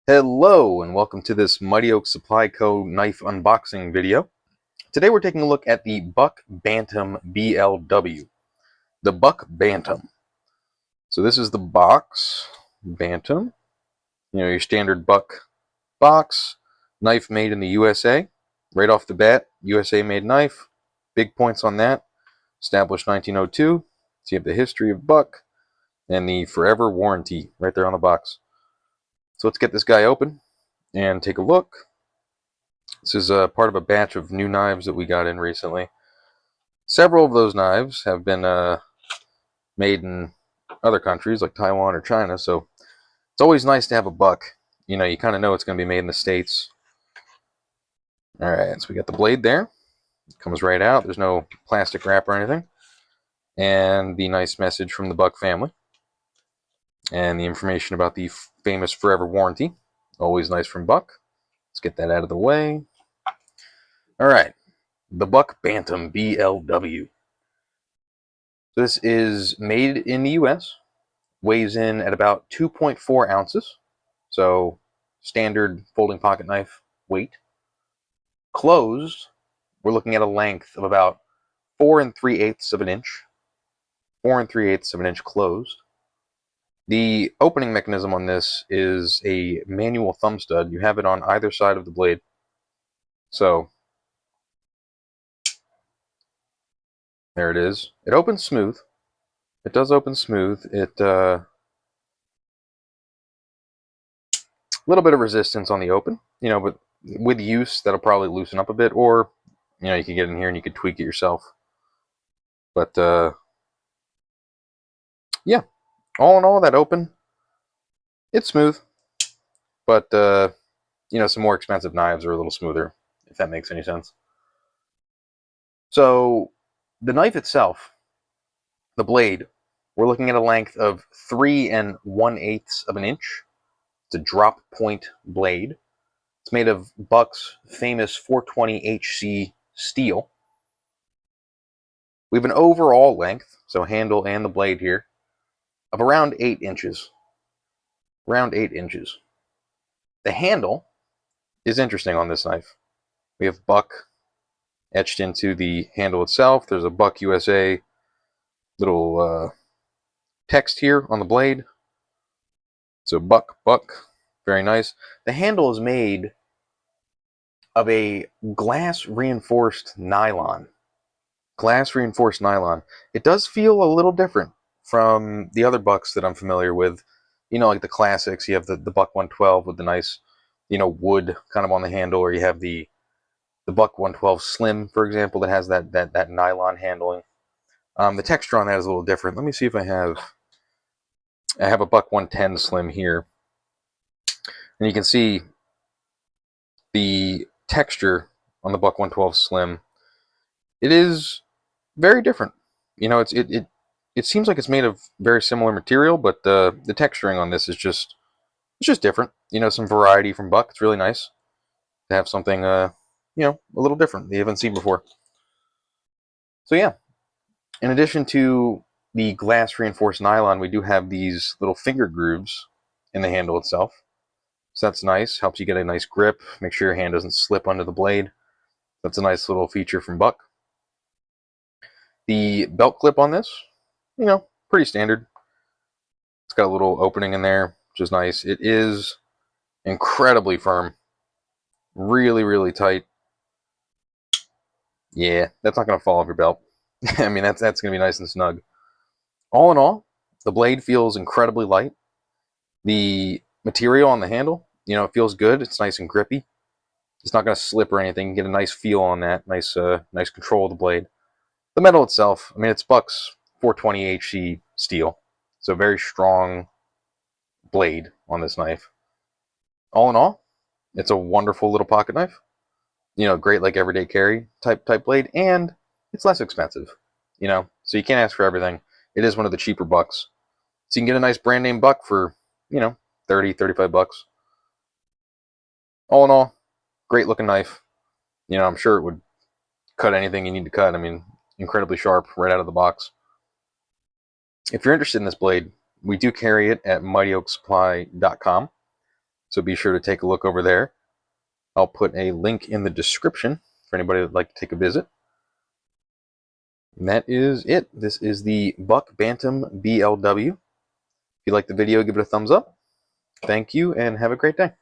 Hello and welcome to this Mighty Oak Supply Co. knife unboxing video. Today we're taking a look at the Buck Bantam BLW. The Buck Bantam. So this is the box. Bantam. Your standard Buck box. Knife made in the USA. Right off the bat, USA made knife. Big points on that. Established 1902. So you have the history of Buck and the forever warranty right there on the box. So let's get this guy open and take a look. This is part of a batch of new knives that we got in recently. Several of those knives have been made in other countries like Taiwan or China, so it's always nice to have a Buck. You kind of know it's going to be made in the States. Alright, so we got the blade there. It comes right out. There's no plastic wrap or anything. And the nice message from the Buck family. And the information about the famous forever warranty. Always nice from Buck. Let's get that out of the way. Alright, the Buck Bantam BLW. This is made in the US, weighs in at about 2.4 ounces, so standard folding pocket knife weight. Closed, we're looking at a length of about 4 3/8 of an inch. 4 3/8 of an inch closed. The opening mechanism on this is a manual thumb stud. You have it on either side of the blade. So there it is. It opens smooth. It does open smooth. A little bit of resistance on the open, but with use that'll probably loosen up a bit, or you can get in here and you could tweak it yourself. But yeah, all in all, that open, it's smooth. But some more expensive knives are a little smoother, if that makes any sense. So the knife itself, the blade, we're looking at a length of 3 1/8 of an inch. It's a drop point blade. It's made of Buck's famous 420 HC steel. We have an overall length, so handle and the blade here, of around 8 inches. Around 8 inches. The handle is interesting on this knife. We have Buck etched into the handle itself. There's a Buck USA little text here on the blade. So Buck, very nice. The handle is made of a glass reinforced nylon. Glass reinforced nylon. It does feel a little different from the other Bucks that I'm familiar with. Like the classics. You have the Buck 112 with the nice, wood kind of on the handle, or you have the Buck 112 Slim, for example, that has that nylon handling. The texture on that is a little different. Let me see if I have a Buck 110 Slim here, and you can see the texture on the Buck 112 Slim. It is very different. It seems like it's made of very similar material, but the texturing on this is just different. Some variety from Buck. It's really nice to have something a little different that you haven't seen before. So yeah, in addition to the glass reinforced nylon, we do have these little finger grooves in the handle itself. So that's nice. Helps you get a nice grip. Make sure your hand doesn't slip under the blade. That's a nice little feature from Buck. The belt clip on this, pretty standard. It's got a little opening in there, which is nice. It is incredibly firm. Really, really tight. Yeah, that's not going to fall off your belt. I mean, that's going to be nice and snug. All in all, the blade feels incredibly light. The material on the handle, it feels good. It's nice and grippy. It's not going to slip or anything. You get a nice feel on that. Nice control of the blade. The metal itself, I mean, it's Buck's 420 HC steel. So very strong blade on this knife. All in all, it's a wonderful little pocket knife. Great like everyday carry type blade, and it's less expensive. So you can't ask for everything. It is one of the cheaper Bucks. So you can get a nice brand name Buck for, 30, 35 bucks. All in all, great looking knife. I'm sure it would cut anything you need to cut. I mean, incredibly sharp right out of the box. If you're interested in this blade, we do carry it at mightyoaksupply.com. So be sure to take a look over there. I'll put a link in the description for anybody that'd like to take a visit. And that is it. This is the Buck Bantam BLW. If you like the video, give it a thumbs up. Thank you, and have a great day.